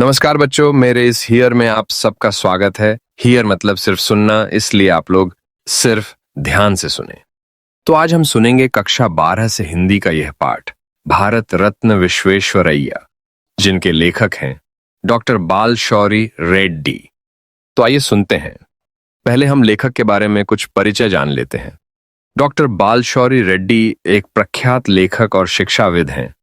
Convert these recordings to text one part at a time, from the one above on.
नमस्कार बच्चों, मेरे इस हियर में आप सबका स्वागत है। हियर मतलब सिर्फ सुनना, इसलिए आप लोग सिर्फ ध्यान से सुने। तो आज हम सुनेंगे कक्षा 12 से हिंदी का यह पाठ, भारत रत्न विश्वेश्वरैया, जिनके लेखक हैं डॉक्टर बालशौरी रेड्डी। तो आइए सुनते हैं। पहले हम लेखक के बारे में कुछ परिचय जान लेते हैं। डॉक्टर बालशौरी रेड्डी एक प्रख्यात लेखक और शिक्षाविद हैं,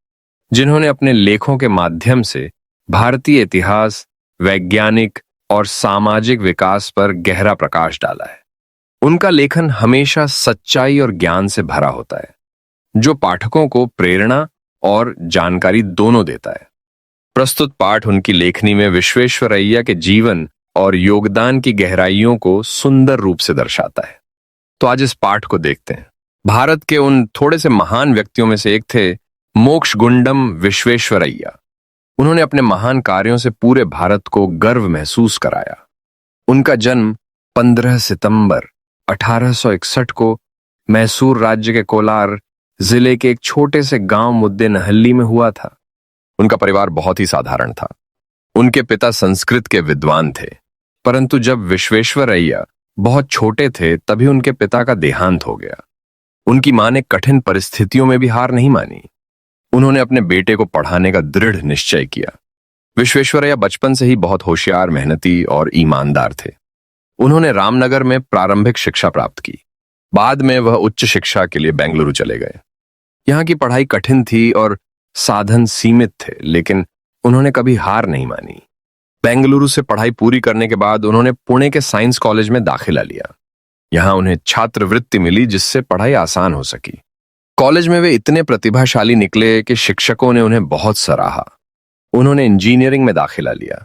जिन्होंने अपने लेखों के माध्यम से भारतीय इतिहास, वैज्ञानिक और सामाजिक विकास पर गहरा प्रकाश डाला है। उनका लेखन हमेशा सच्चाई और ज्ञान से भरा होता है, जो पाठकों को प्रेरणा और जानकारी दोनों देता है। प्रस्तुत पाठ उनकी लेखनी में विश्वेश्वरैया के जीवन और योगदान की गहराइयों को सुंदर रूप से दर्शाता है। तो आज इस पाठ को देखते हैं। भारत के उन थोड़े से महान व्यक्तियों में से एक थे मोक्षगुंडम विश्वेश्वरैया। उन्होंने अपने महान कार्यों से पूरे भारत को गर्व महसूस कराया। उनका जन्म 15 सितंबर 1861 को मैसूर राज्य के कोलार जिले के एक छोटे से गांव मुद्देनहल्ली में हुआ था। उनका परिवार बहुत ही साधारण था। उनके पिता संस्कृत के विद्वान थे, परंतु जब विश्वेश्वरैया बहुत छोटे थे तभी उनके पिता का देहांत हो गया। उनकी मां ने कठिन परिस्थितियों में भी हार नहीं मानी। उन्होंने अपने बेटे को पढ़ाने का दृढ़ निश्चय किया। विश्वेश्वरैया बचपन से ही बहुत होशियार, मेहनती और ईमानदार थे। उन्होंने रामनगर में प्रारंभिक शिक्षा प्राप्त की। बाद में वह उच्च शिक्षा के लिए बेंगलुरु चले गए। यहाँ की पढ़ाई कठिन थी और साधन सीमित थे, लेकिन उन्होंने कभी हार नहीं मानी। बेंगलुरु से पढ़ाई पूरी करने के बाद उन्होंने पुणे के साइंस कॉलेज में दाखिला लिया। यहाँ उन्हें छात्रवृत्ति मिली, जिससे पढ़ाई आसान हो सकी। कॉलेज में वे इतने प्रतिभाशाली निकले कि शिक्षकों ने उन्हें बहुत सराहा। उन्होंने इंजीनियरिंग में दाखिला लिया।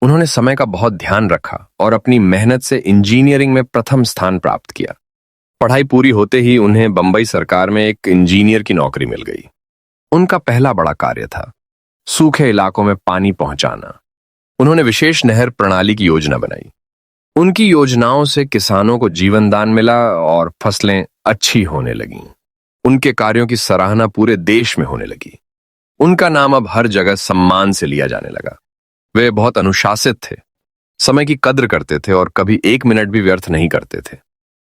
उन्होंने समय का बहुत ध्यान रखा और अपनी मेहनत से इंजीनियरिंग में प्रथम स्थान प्राप्त किया। पढ़ाई पूरी होते ही उन्हें बंबई सरकार में एक इंजीनियर की नौकरी मिल गई। उनका पहला बड़ा कार्य था सूखे इलाकों में पानी पहुंचाना। उन्होंने विशेष नहर प्रणाली की योजना बनाई। उनकी योजनाओं से किसानों को जीवनदान मिला और फसलें अच्छी होने लगीं। उनके कार्यों की सराहना पूरे देश में होने लगी। उनका नाम अब हर जगह सम्मान से लिया जाने लगा। वे बहुत अनुशासित थे, समय की कद्र करते थे और कभी एक मिनट भी व्यर्थ नहीं करते थे।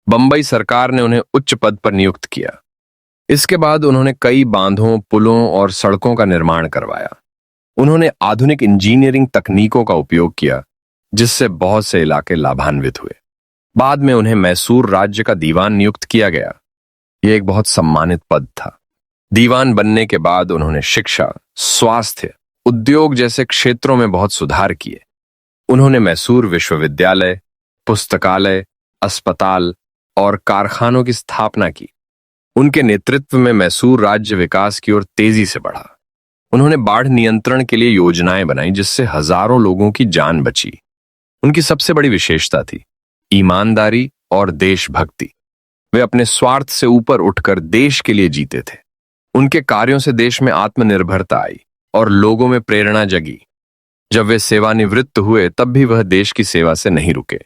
बंबई सरकार ने उन्हें उच्च पद पर नियुक्त किया। इसके बाद उन्होंने कई बांधों, पुलों और सड़कों का निर्माण करवाया। उन्होंने आधुनिक इंजीनियरिंग तकनीकों का उपयोग किया, जिससे बहुत से इलाके लाभान्वित हुए। बाद में उन्हें मैसूर राज्य का दीवान नियुक्त किया गया। यह एक बहुत सम्मानित पद था। दीवान बनने के बाद उन्होंने शिक्षा, स्वास्थ्य, उद्योग जैसे क्षेत्रों में बहुत सुधार किए। उन्होंने मैसूर विश्वविद्यालय, पुस्तकालय, अस्पताल और कारखानों की स्थापना की। उनके नेतृत्व में मैसूर राज्य विकास की ओर तेजी से बढ़ा। उन्होंने बाढ़ नियंत्रण के लिए योजनाएं बनाई, जिससे हजारों लोगों की जान बची। उनकी सबसे बड़ी विशेषता थी ईमानदारी और देशभक्ति। वे अपने स्वार्थ से ऊपर उठकर देश के लिए जीते थे। उनके कार्यों से देश में आत्मनिर्भरता आई और लोगों में प्रेरणा जगी। जब वे सेवानिवृत्त हुए तब भी वह देश की सेवा से नहीं रुके।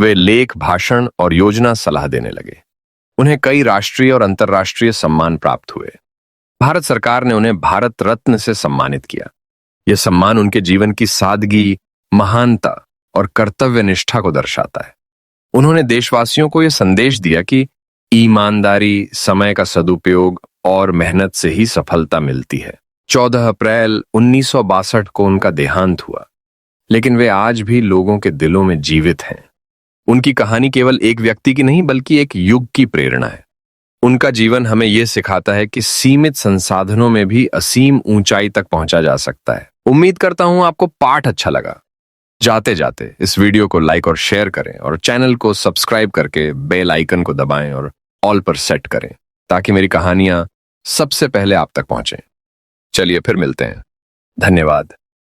वे लेख, भाषण और योजना सलाह देने लगे। उन्हें कई राष्ट्रीय और अंतर्राष्ट्रीय सम्मान प्राप्त हुए। भारत सरकार ने उन्हें भारत रत्न से सम्मानित किया। यह सम्मान उनके जीवन की सादगी, महानता और कर्तव्य निष्ठा को दर्शाता है। उन्होंने देशवासियों को यह संदेश दिया कि ईमानदारी, समय का सदुपयोग और मेहनत से ही सफलता मिलती है। 14 अप्रैल 1962 को उनका देहांत हुआ, लेकिन वे आज भी लोगों के दिलों में जीवित हैं। उनकी कहानी केवल एक व्यक्ति की नहीं, बल्कि एक युग की प्रेरणा है। उनका जीवन हमें यह सिखाता है कि सीमित संसाधनों में भी असीम ऊंचाई तक पहुंचा जा सकता है। उम्मीद करता हूं आपको पाठ अच्छा लगा। जाते जाते इस वीडियो को लाइक और शेयर करें और चैनल को सब्सक्राइब करके बेल आइकन को दबाएं और ऑल पर सेट करें, ताकि मेरी कहानियां सबसे पहले आप तक पहुंचें। चलिए फिर मिलते हैं। धन्यवाद।